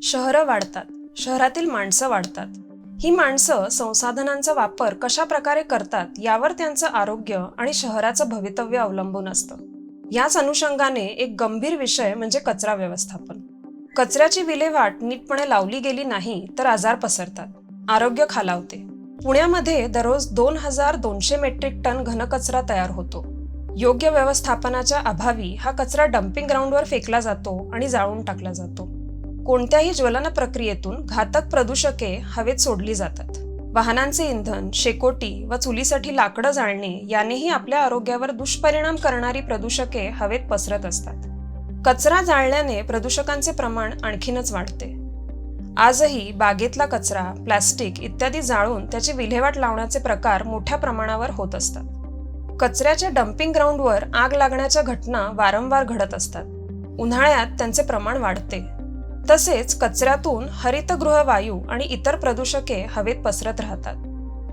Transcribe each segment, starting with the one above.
शहरं वाढतात, शहरातील माणसं वाढतात. ही माणसं संसाधनांचा वापर कशा प्रकारे करतात यावर त्यांचं आरोग्य आणि शहराचं भवितव्य अवलंबून असतं. याच अनुषंगाने एक गंभीर विषय म्हणजे कचरा व्यवस्थापन. कचऱ्याची विल्हेवाट नीटपणे लावली गेली नाही तर आजार पसरतात, आरोग्य खालावते. पुण्यामध्ये दररोज 2200 मेट्रिक टन घनकचरा तयार होतो. योग्य व्यवस्थापनाच्या अभावी हा कचरा डम्पिंग ग्राउंडवर फेकला जातो आणि जाळून टाकला जातो. कोणत्याही ज्वलन प्रक्रियेतून घातक प्रदूषके हवेत सोडली जातात. वाहनांचे इंधन, शेकोटी व चुलीसाठी लाकडं जाळणे यानेही आपल्या आरोग्यावर दुष्परिणाम करणारी प्रदूषके हवेत पसरत असतात. कचरा जाळल्याने प्रदूषकांचे प्रमाण आणखीनच वाढते. आजही बागेतला कचरा, प्लास्टिक इत्यादी जाळून त्याची विल्हेवाट लावण्याचे प्रकार मोठ्या प्रमाणावर होत असतात. कचऱ्याच्या डम्पिंग ग्राउंडवर आग लागण्याच्या घटना वारंवार घडत असतात. उन्हाळ्यात त्यांचे प्रमाण वाढते. तसेच कचऱ्यातून हरितगृह वायू आणि इतर प्रदूषके हवेत पसरत राहतात.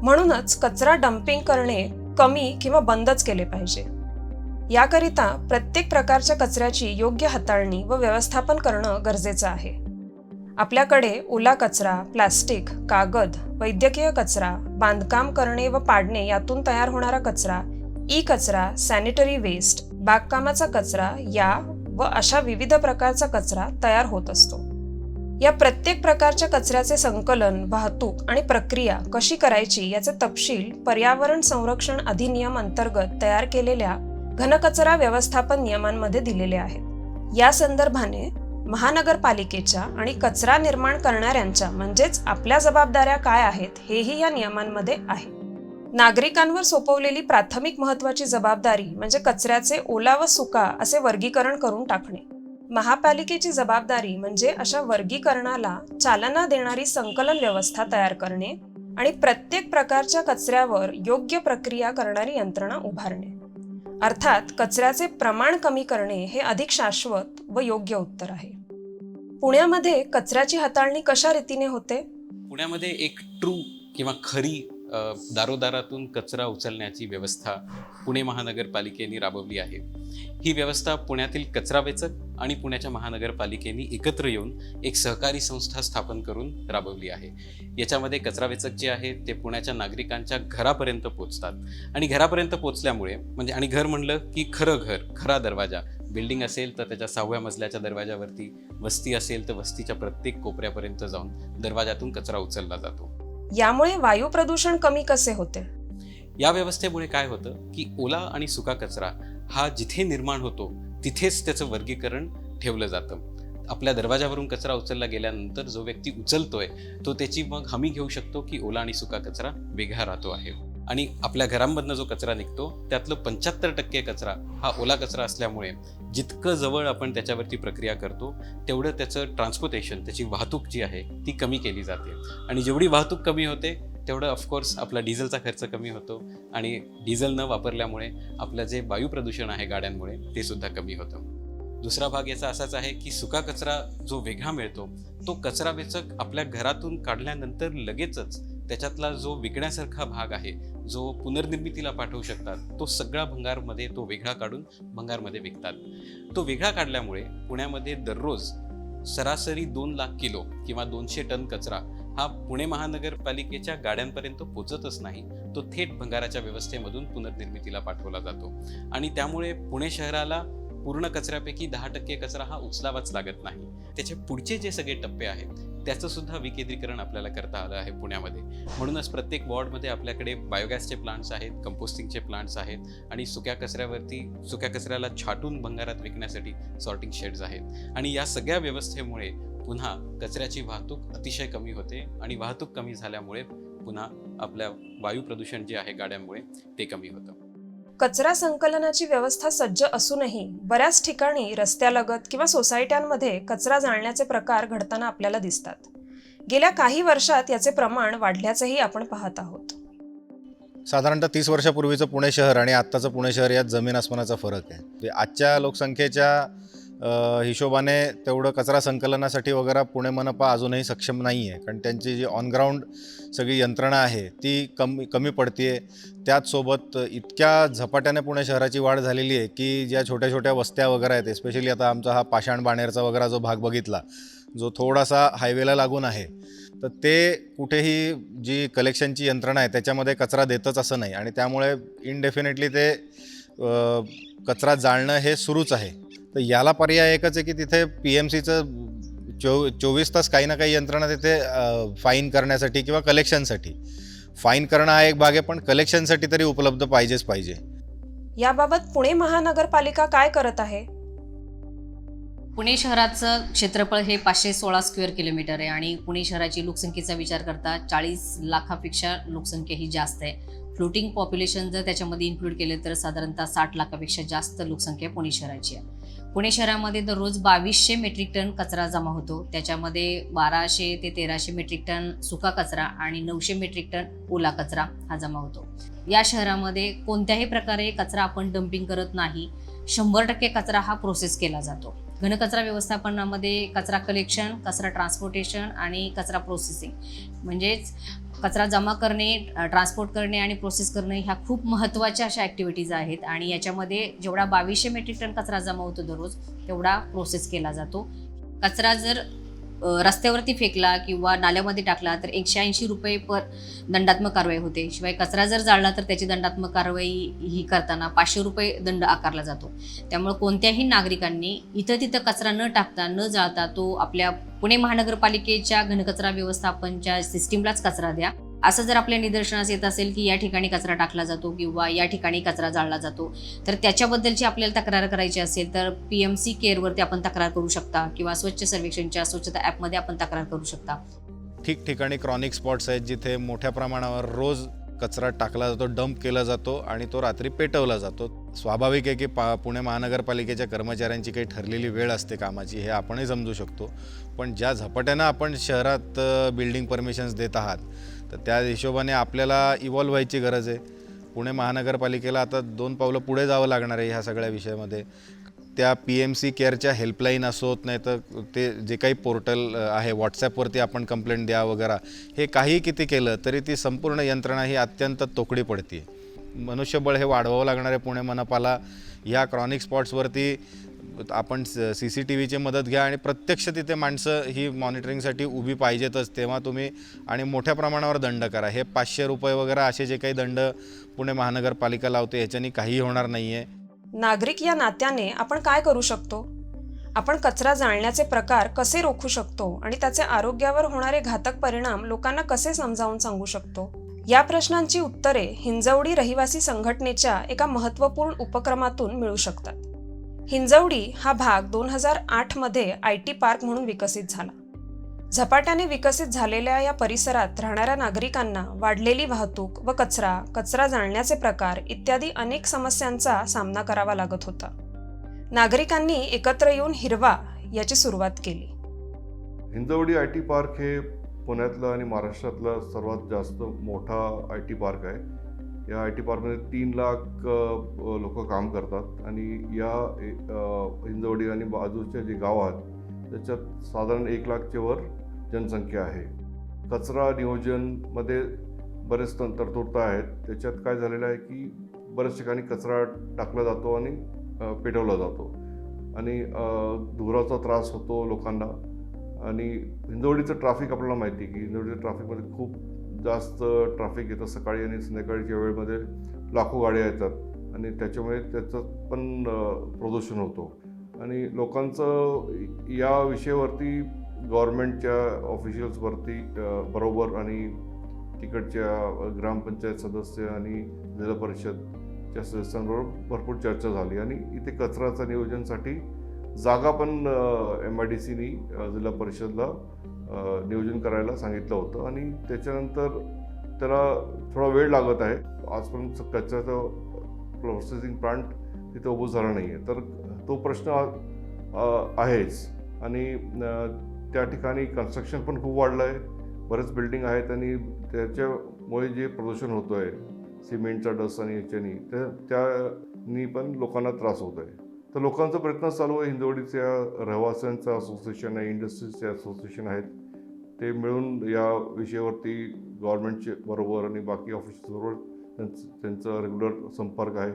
म्हणूनच कचरा डम्पिंग करणे कमी किंवा बंदच केले पाहिजे. याकरिता प्रत्येक प्रकारच्या कचऱ्याची योग्य हाताळणी व व्यवस्थापन करणं गरजेचं आहे. आपल्याकडे ओला कचरा, प्लास्टिक, कागद, वैद्यकीय कचरा, बांधकाम करणे व पाडणे यातून तयार होणारा कचरा, ई कचरा, सॅनिटरी वेस्ट, बागकामाचा कचरा या व अशा विविध प्रकारचा कचरा तयार होत असतो. या प्रत्येक प्रकारच्या कचऱ्याचे संकलन, वाहतूक आणि प्रक्रिया कशी करायची याचे तपशील पर्यावरण संरक्षण अधिनियम अंतर्गत तयार केलेल्या घनकचरा व्यवस्थापन नियमांमध्ये दिलेले आहेत. या संदर्भाने महानगरपालिकेच्या आणि कचरा निर्माण करणाऱ्यांच्या म्हणजेच आपल्या जबाबदाऱ्या काय आहेत हेही या नियमांमध्ये आहे. नागरिकांवर सोपवलेली प्राथमिक महत्त्वाची जबाबदारी म्हणजे कचऱ्याचे ओला व सुका असे वर्गीकरण करून टाकणे. महापालिकेची जबाबदारी म्हणजे अशा वर्गीकरणाला चालना देणारी संकलन व्यवस्था तयार करणे आणि प्रत्येक प्रकारच्या कचऱ्यावर योग्य प्रक्रिया करणारी यंत्रणा उभारणे. अर्थात कचऱ्याचे प्रमाण कमी करणे हे अधिक शाश्वत व योग्य उत्तर आहे. पुण्यामध्ये कचऱ्याची हाताळणी कशा रीतीने होते? पुण्यामध्ये एक ट्रू किंवा खरी दारोदारातून कचरा उचलण्याची व्यवस्था पुणे महानगरपालिकेने राबवली आहे. ही व्यवस्था पुण्यातील कचरा वेचक आणि पुण्याच्या महानगरपालिकेने एकत्र येऊन एक सहकारी संस्था स्थापन करून राबवली आहे. याच्यामध्ये कचरा वेचक जे आहेत ते पुण्याच्या नागरिकांच्या घरापर्यंत पोचतात आणि घरापर्यंत पोचल्यामुळे म्हणजे आणि घर म्हणलं की खरं घर, खरा दरवाजा, बिल्डिंग असेल तर त्याच्या 6व्या मजल्याच्या दरवाजावरती, वस्ती असेल तर वस्तीच्या प्रत्येक कोपऱ्यापर्यंत जाऊन दरवाजातून कचरा उचलला जातो. यामुळे वायू प्रदूषण कमी कसे होते? या व्यवस्थेमुळे काय होतं की ओला आणि सुका कचरा हा जिथे निर्माण होतो तिथेच त्याचं वर्गीकरण ठेवलं जातं. आपल्या दरवाजावरून कचरा उचलला गेल्यानंतर जो व्यक्ती उचलतोय तो त्याची मग हमी घेऊ शकतो की ओला आणि सुका कचरा वेगळा राहतो आहे. आणि आपल्या घरांमधनं जो कचरा निघतो त्यातलं 75% कचरा हा ओला कचरा असल्यामुळे जितकं जवळ आपण त्याच्यावरती प्रक्रिया करतो तेवढं त्याचं ट्रान्सपोर्टेशन, त्याची वाहतूक जी आहे ती कमी केली जाते. आणि जेवढी वाहतूक कमी होते तेवढं ऑफकोर्स आपला डिझेलचा खर्च कमी होतो आणि डिझेल न वापरल्यामुळे आपलं जे वायू प्रदूषण आहे गाड्यांमुळे ते सुद्धा कमी होतं. दुसरा भाग याचा असाच आहे की सुका कचरा जो वेगळा मिळतो तो कचरा वेचक आपल्या घरातून काढल्यानंतर लगेचच त्याच्यातला जो विकण्यासारखा भाग आहे, जो पुनर्निर्मितीला पाठवू शकतात, तो सगळा भंगारमध्ये तो वेगळा काढून भंगारमध्ये विकतात. तो वेगळा काढल्यामुळे पुण्यामध्ये दररोज सरासरी 2 लाख किलो किंवा 200 टन कचरा हा पुणे महानगरपालिकेच्या गाड्यांपर्यंत पोचतच नाही, तो थेट भंगाराच्या व्यवस्थेमधून पुनर्निर्मितीला पाठवला जातो. आणि त्यामुळे पुणे शहराला पूर्ण कचऱ्यापैकी 10% कचरा हा उचलावाच लागत नाही. त्याचे पुढचे जे सगळे टप्पे आहेत त्याचं सुद्धा विकेंद्रीकरण आपल्याला करता आलं आहे पुण्यामध्ये. म्हणूनच प्रत्येक वॉर्डमध्ये आपल्याकडे बायोगॅसचे प्लांट्स आहेत, कंपोस्टिंगचे प्लांट्स आहेत आणि सुक्या कचऱ्याला छाटून भंगारात विकण्यासाठी सॉर्टिंग शेड्स आहेत. आणि या सगळ्या व्यवस्थेमुळे पुन्हा कचऱ्याची वाहतूक अतिशय कमी होते आणि वाहतूक कमी झाल्यामुळे पुन्हा आपल्या वायू प्रदूषण जे आहे गाड्यांमुळे ते कमी होतं. कचरा संकलनाची व्यवस्था सज्ज असूनही बऱ्याच ठिकाणी रस्त्यालगत किंवा सोसायट्यांमध्ये कचरा जाळण्याचे प्रकार घडताना आपल्याला दिसतात. गेल्या काही वर्षात याचे प्रमाण वाढल्याचंही आपण पाहत आहोत. साधारणतः 30 वर्षापूर्वीचं पुणे शहर आणि आत्ताचं पुणे शहर यात जमीन आसमानाचा फरक आहे. म्हणजे आजच्या लोकसंख्येच्या हिशोबाने तेवढं कचरा संकलनासाठी वगैरे पुणे मनपा अजूनही सक्षम नाही आहे, कारण त्यांची जी ऑन ग्राउंड सगळी यंत्रणा आहे ती कमी पडते आहे. त्याचसोबत इतक्या झपाट्याने पुणे शहराची वाढ झालेली आहे की ज्या छोट्या छोट्या वस्त्या वगैरे आहेत, एस्पेशली आता आमचा हा पाषाण बाणेरचा वगैरे जो भाग बघितला, जो थोडासा हायवेला लागून आहे, तर ते कुठेही जी कलेक्शनची यंत्रणा आहे त्याच्यामध्ये कचरा देतच असं नाही आणि त्यामुळे इनडेफिनेटली ते कचरा जाळणं हे सुरूच आहे. तर याला पर्याय एकच आहे की तिथे PMCचं 24 तास काही ना काही यंत्रणा तिथे फाईन करण्यासाठी किंवा कलेक्शनसाठी. फाईन करणं हा एक भाग आहे, पण कलेक्शनसाठी तरी उपलब्ध पाहिजेच पाहिजे. याबाबत पुणे महानगरपालिका काय करत आहे? पुणे शहराचं क्षेत्रफळ हे 516 स्क्वेअर किलोमीटर आहे आणि पुणे शहराची लोकसंख्येचा विचार करता 40 लाखापेक्षा लोकसंख्या ही जास्त आहे. फ्लोटिंग पॉप्युलेशन जर त्याच्यामध्ये इन्क्लूड केले तर साधारणतः 60 लाखापेक्षा जास्त लोकसंख्या पुणे शहराची आहे. पुणे शहरामध्ये दररोज 2200 मेट्रिक टन कचरा जमा होतो. त्याच्यामध्ये 1200 ते 1300 मेट्रिक टन सुका कचरा आणि 900 मेट्रिक टन ओला कचरा हा जमा होतो. या शहरामध्ये कोणत्याही प्रकारे कचरा आपण डम्पिंग करत नाही. 100% कचरा हा प्रोसेस केला जातो. घनकचरा व्यवस्थापनामध्ये कचरा कलेक्शन, कचरा ट्रान्सपोर्टेशन आणि कचरा प्रोसेसिंग म्हणजेच कचरा जमा करणे, ट्रान्सपोर्ट करणे आणि प्रोसेस करणे ह्या खूप महत्त्वाच्या अशा ॲक्टिव्हिटीज आहेत आणि याच्यामध्ये जेवढा 2200 मेट्रिक टन कचरा जमा होतो दररोज तेवढा प्रोसेस केला जातो. कचरा जर रस्त्यावरती फेकला किंवा नाल्यामध्ये टाकला तर 180 रुपये पर दंडात्मक कारवाई होते. शिवाय कचरा जर जाळला तर त्याची दंडात्मक कारवाई ही करताना 500 रुपये दंड आकारला जातो. त्यामुळे कोणत्याही नागरिकांनी इथं तिथं कचरा न टाकता न जाळता तो आपल्या पुणे महानगरपालिकेच्या घनकचरा व्यवस्थापनच्या सिस्टीमलाच कचरा द्या. असं जर आपल्या निदर्शनास येत असेल की या ठिकाणी कचरा टाकला जातो किंवा या ठिकाणी कचरा जाळला जातो तर त्याच्याबद्दलची आपल्याला तक्रार करायची असेल तर PMC केअरवरती आपण तक्रार करू शकता किंवा स्वच्छ सर्वेक्षणच्या स्वच्छता ॲपमध्ये आपण तक्रार करू शकता. ठिकठिकाणी क्रॉनिक स्पॉट्स आहेत जिथे मोठ्या प्रमाणावर रोज कचरा टाकला जातो, डंप केला जातो आणि तो रात्री पेटवला जातो. स्वाभाविक आहे की पुणे महानगरपालिकेच्या कर्मचाऱ्यांची काही ठरलेली वेळ असते कामाची, हे आपणही समजू शकतो. पण ज्या झपाट्यानं आपण शहरात बिल्डिंग परमिशन्स देत आहात तर त्या हिशोबाने आपल्याला इव्हॉल्व व्हायची गरज आहे. पुणे महानगरपालिकेला आता 2 पावलं पुढे जावं लागणार आहे ह्या सगळ्या विषयामध्ये. त्या PMC केअरच्या हेल्पलाईन असोत, नाही तर ते जे काही पोर्टल आहे व्हॉट्सॲपवरती आपण कंप्लेंट द्या वगैरे, हे काही किती केलं तरी ती संपूर्ण यंत्रणा ही अत्यंत तोकडी पडते. मनुष्यबळ हे वाढवावं लागणार आहे पुणे मनपाला. ह्या क्रॉनिक स्पॉट्सवरती आपण CCTVची मदत घ्या आणि प्रत्यक्ष तिथे माणसं ही मॉनिटरिंगसाठी उभी पाहिजेतच. तेव्हा तुम्ही आणि मोठ्या प्रमाणावर दंड करा. हे 500 रुपये वगैरे असे जे काही दंड पुणे महानगरपालिका लावते ह्याच्यानी काही होणार नाही आहे. नागरिक या नात्याने आपण काय करू शकतो? आपण कचरा जाळण्याचे प्रकार कसे रोखू शकतो आणि त्याचे आरोग्यावर होणारे घातक परिणाम लोकांना कसे समजावून सांगू शकतो? या प्रश्नांची उत्तरे हिंजवडी रहिवासी संघटनेच्या एका महत्त्वपूर्ण उपक्रमातून मिळू शकतात. हिंजवडी हा भाग 2008 मध्ये IT पार्क म्हणून विकसित झाला. झपाट्याने विकसित झालेल्या या परिसरात राहणाऱ्या नागरिकांना वाढलेली वाहतूक व कचरा जाळण्याचे प्रकार इत्यादी अनेक समस्यांचा सामना करावा लागत होता. नागरिकांनी एकत्र येऊन हिरवा याची सुरुवात केली. हिंजवडी IT पार्क हे पुण्यातलं आणि महाराष्ट्रातलं सर्वात जास्त मोठा IT पार्क आहे. या IT पार्कमध्ये 3 लाख लोक काम करतात आणि या हिंजवडी आणि बाजूचे जे गाव आहेत त्याच्यात साधारण 1 लाखच्या वर जनसंख्या आहे. कचरा नियोजनमध्ये बरेच तरतुदी आहेत. त्याच्यात काय झालेलं आहे की बऱ्याच ठिकाणी कचरा टाकला जातो आणि पेटवला जातो आणि धुराचा त्रास होतो लोकांना. आणि हिंजवडीचं ट्रॅफिक आपल्याला माहिती आहे की हिंजवडीच्या ट्रॅफिकमध्ये खूप जास्त ट्रॅफिक येतं. सकाळी आणि संध्याकाळच्या वेळेमध्ये लाखो गाड्या येतात आणि त्याच्यामुळे त्याचं पण प्रदूषण होतो. आणि लोकांचं या विषयावरती गव्हर्नमेंटच्या ऑफिशियल्सवरती बरोबर आणि तिकडच्या ग्रामपंचायत सदस्य आणि जिल्हा परिषदच्या सदस्यांबरोबर भरपूर चर्चा झाली आणि इथे कचऱ्याचं नियोजनासाठी जागा पण MIDCनी जिल्हा परिषदला नियोजन करायला सांगितलं होतं आणि त्याच्यानंतर त्याला थोडा वेळ लागत आहे. आजपर्यंत कचऱ्याचं प्रोसेसिंग प्लांट तिथे उभं झालं नाही आहे, तर तो प्रश्न आहेच. आणि त्या ठिकाणी कन्स्ट्रक्शन पण खूप वाढलं आहे. बरेच बिल्डिंग आहेत आणि त्याच्यामुळे जे प्रदूषण होतं आहे सिमेंटचा डस्ट आणि याच्यानी त्यानी पण लोकांना त्रास होत आहे. तर लोकांचा प्रयत्न चालू आहे. हिंजवडीच्या रहिवाशांचं असोसिएशन आहे, इंडस्ट्रीजचे असोसिएशन आहेत, ते मिळून या विषयावरती गव्हर्नमेंटचे बरोबर आणि बाकी ऑफिसबरोबर त्यांचा रेग्युलर संपर्क आहे.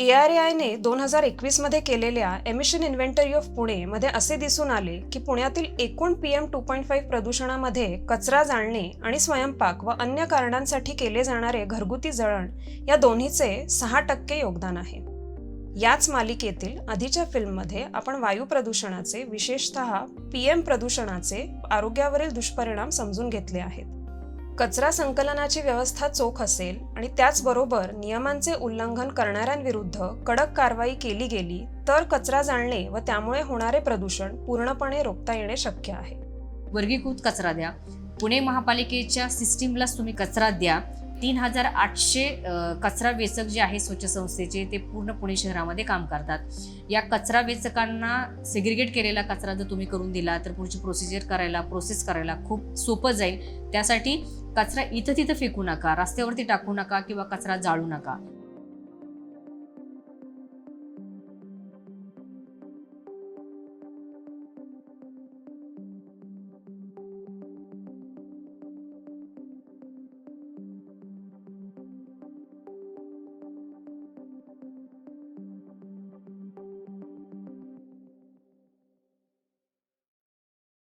ARAIने 2021 केलेल्या एमिशन इन्व्हेंटरी ऑफ पुणे मध्ये असे दिसून आले की पुण्यातील एकूण PM 2.5 प्रदूषणामध्ये कचरा जाळणे आणि स्वयंपाक व अन्य कारणांसाठी केले जाणारे घरगुती जळण या दोन्हीचे 6% योगदान आहे. याच मालिकेतील आधीच्या फिल्ममध्ये आपण वायू प्रदूषणाचे, विशेषतः PM प्रदूषणाचे आरोग्यावरील दुष्परिणाम समजून घेतले आहेत. कचरा संकलनाची व्यवस्था चोख असेल आणि त्याचबरोबर नियमांचे उल्लंघन करणाऱ्यांविरुद्ध कडक कारवाई केली गेली तर कचरा जाळणे व त्यामुळे होणारे प्रदूषण पूर्णपणे रोखता येणे शक्य आहे. वर्गीकृत कचरा द्या. पुणे महापालिकेच्या सिस्टीमलाच तुम्ही कचरा द्या. 3800 कचरा वेचक जे आहे स्वच्छ संस्थेचे ते पूर्ण पुणे शहरामध्ये काम करतात. या कचरा वेचकांना सेग्रिगेट केलेला कचरा जर तुम्ही करून दिला तर पुढची प्रोसेस करायला खूप सोपं जाईल. त्यासाठी कचरा इथं तिथं फेकू नका, रस्त्यावरती टाकू नका किंवा कचरा जाळू नका.